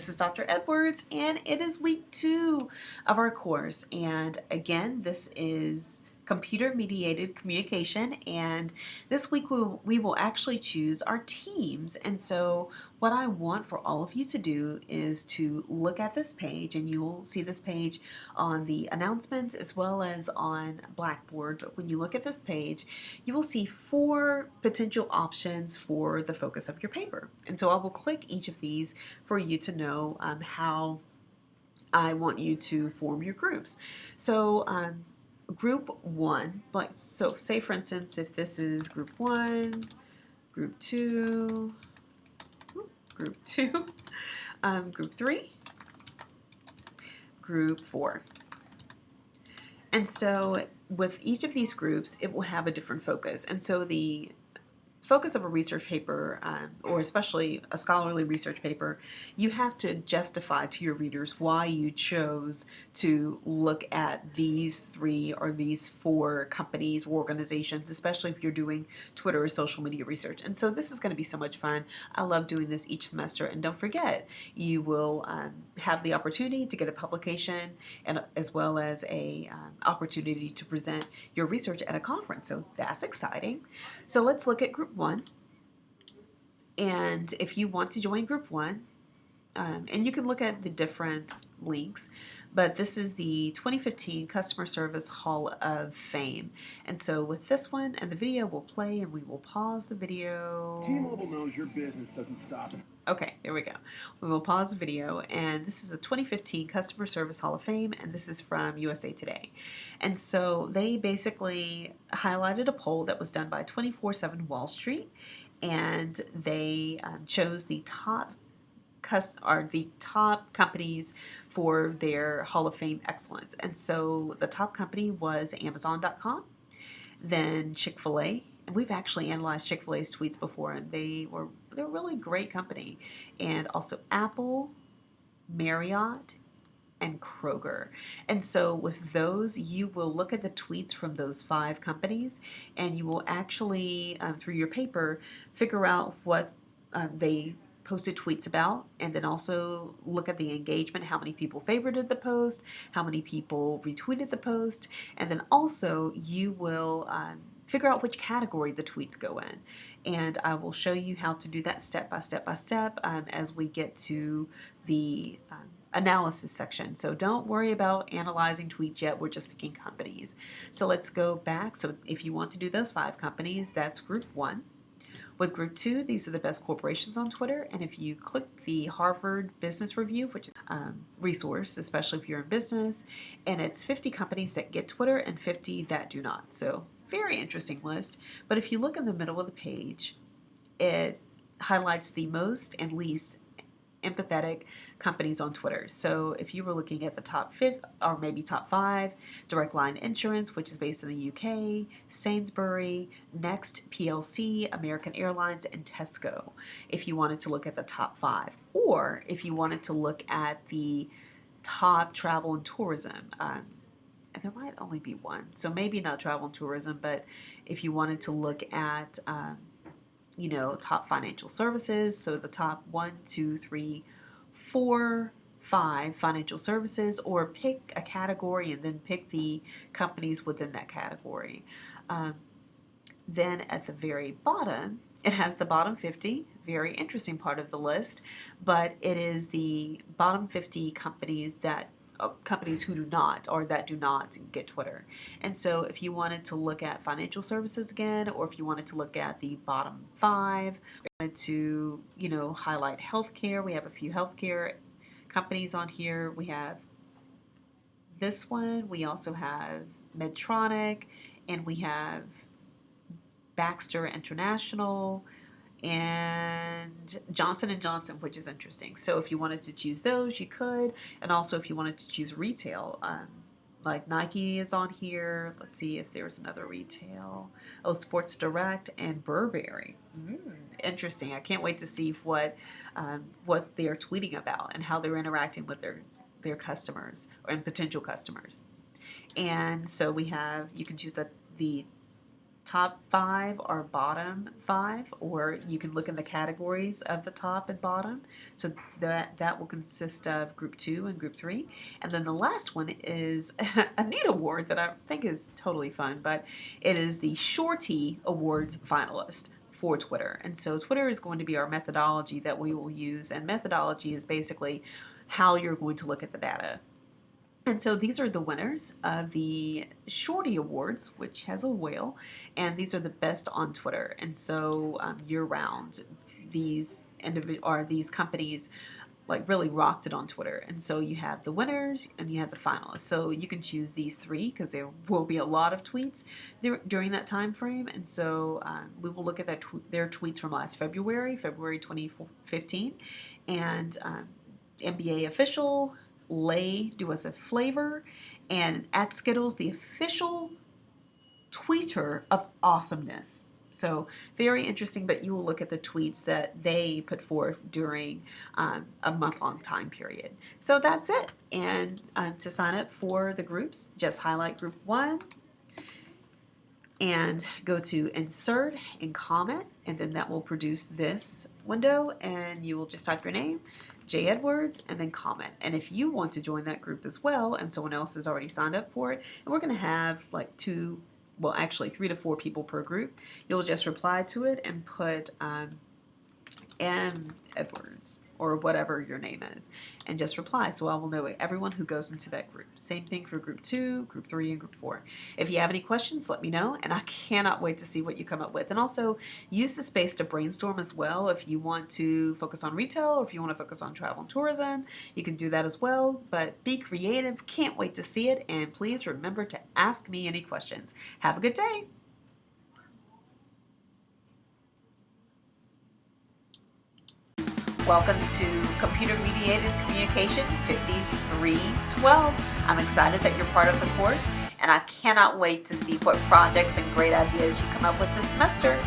This is Dr. Edwards, and it is week 2 of our course. And again, this is Computer-Mediated Communication, and this week we will actually choose our teams. And so what I want for all of you to do is to look at this page, and you will see this page on the announcements as well as on Blackboard. But when you look at this page, you will see 4 potential options for the focus of your paper. And so I will click each of these for you to know how I want you to form your groups. So group 1, so say for instance, if this is group 1, group 2, group 2, group 3, group 4. And so with each of these groups, it will have a different focus. And so the focus of a research paper, or especially a scholarly research paper, you have to justify to your readers why you chose to look at these 3 or these 4 companies or organizations, especially if you're doing Twitter or social media research. And so this is going to be so much fun. I love doing this each semester. And don't forget, you will have the opportunity to get a publication and as well as a opportunity to present your research at a conference. So that's exciting. So let's look at group 1. And if you want to join group 1, and you can look at the different links, but this is the 2015 Customer Service Hall of Fame. And so with this one, and the video will play, and we will pause the video. T-Mobile knows your business doesn't stop. Okay, there we go. We will pause the video, and this is the 2015 Customer Service Hall of Fame, and this is from USA Today. And so they basically highlighted a poll that was done by 24/7 Wall Street, and they chose the top companies for their Hall of Fame excellence. And so the top company was Amazon.com, then Chick-fil-A. And we've actually analyzed Chick-fil-A's tweets before, and they're a really great company. And also Apple, Marriott, and Kroger. And so with those, you will look at the tweets from those 5 companies, and you will actually, through your paper, figure out what they posted tweets about, and then also look at the engagement, how many people favorited the post, how many people retweeted the post, and then also you will figure out which category the tweets go in. And I will show you how to do that step by step as we get to the analysis section. So don't worry about analyzing tweets yet, we're just picking companies. So let's go back. So if you want to do those 5 companies, that's group 1. With group 2, these are the best corporations on Twitter, and if you click the Harvard Business Review, which is a resource, especially if you're in business, and it's 50 companies that get Twitter and 50 that do not. So very interesting list. But if you look in the middle of the page, it highlights the most and least empathetic companies on Twitter. So if you were looking at the top 5 or maybe top 5, Direct Line Insurance, which is based in the UK, Sainsbury, Next PLC, American Airlines, and Tesco. If you wanted to look at the top 5, or if you wanted to look at the top travel and tourism, and there might only be one, so maybe not travel and tourism, but if you wanted to look at top financial services, so the top 1, 2, 3, 4, 5 financial services, or pick a category and then pick the companies within that category. Then at the very bottom, it has the bottom 50, very interesting part of the list, but it is the bottom 50 companies who do not or that do not get Twitter. And so if you wanted to look at financial services again, or if you wanted to look at the bottom 5, wanted to highlight healthcare, we have a few healthcare companies on here. We have this one, we also have Medtronic, and we have Baxter International, and Johnson & Johnson, which is interesting. So if you wanted to choose those, you could. And also if you wanted to choose retail, like Nike is on here. Let's see if there's another retail. Oh, Sports Direct and Burberry. Interesting. I can't wait to see what they're tweeting about and how they're interacting with their customers and potential customers. And so you can choose the top 5 or bottom 5, or you can look in the categories of the top and bottom. So that will consist of group 2 and group 3. And then the last one is a neat award that I think is totally fun, but it is the Shorty Awards Finalist for Twitter. And so Twitter is going to be our methodology that we will use, and methodology is basically how you're going to look at the data. And so these are the winners of the Shorty Awards, which has a whale, and these are the best on Twitter. And so year-round, these companies like really rocked it on Twitter. And so you have the winners and you have the finalists. So you can choose these 3 because there will be a lot of tweets during that time frame. And so we will look at their tweets from last February 2015, and NBA official. Lay do us a flavor, and at Skittles, the official tweeter of awesomeness. So very interesting, but you will look at the tweets that they put forth during a month-long time period. So that's it. And to sign up for the groups, just highlight group 1 and go to insert and comment, and then that will produce this window, and you will just type your name, J. Edwards, and then comment. And if you want to join that group as well, and someone else has already signed up for it, and we're going to have like 3 to 4 people per group, you'll just reply to it and put M. Edwards or whatever your name is, and just reply, so I will know everyone who goes into that group. Same thing for group 2, group 3, and group 4. If you have any questions, let me know, and I cannot wait to see what you come up with. And also use the space to brainstorm as well. If you want to focus on retail, or if you want to focus on travel and tourism, you can do that as well. But be creative. Can't wait to see it, and please remember to ask me any questions. Have a good day. Welcome to Computer-Mediated Communication 5312. I'm excited that you're part of the course, and I cannot wait to see what projects and great ideas you come up with this semester.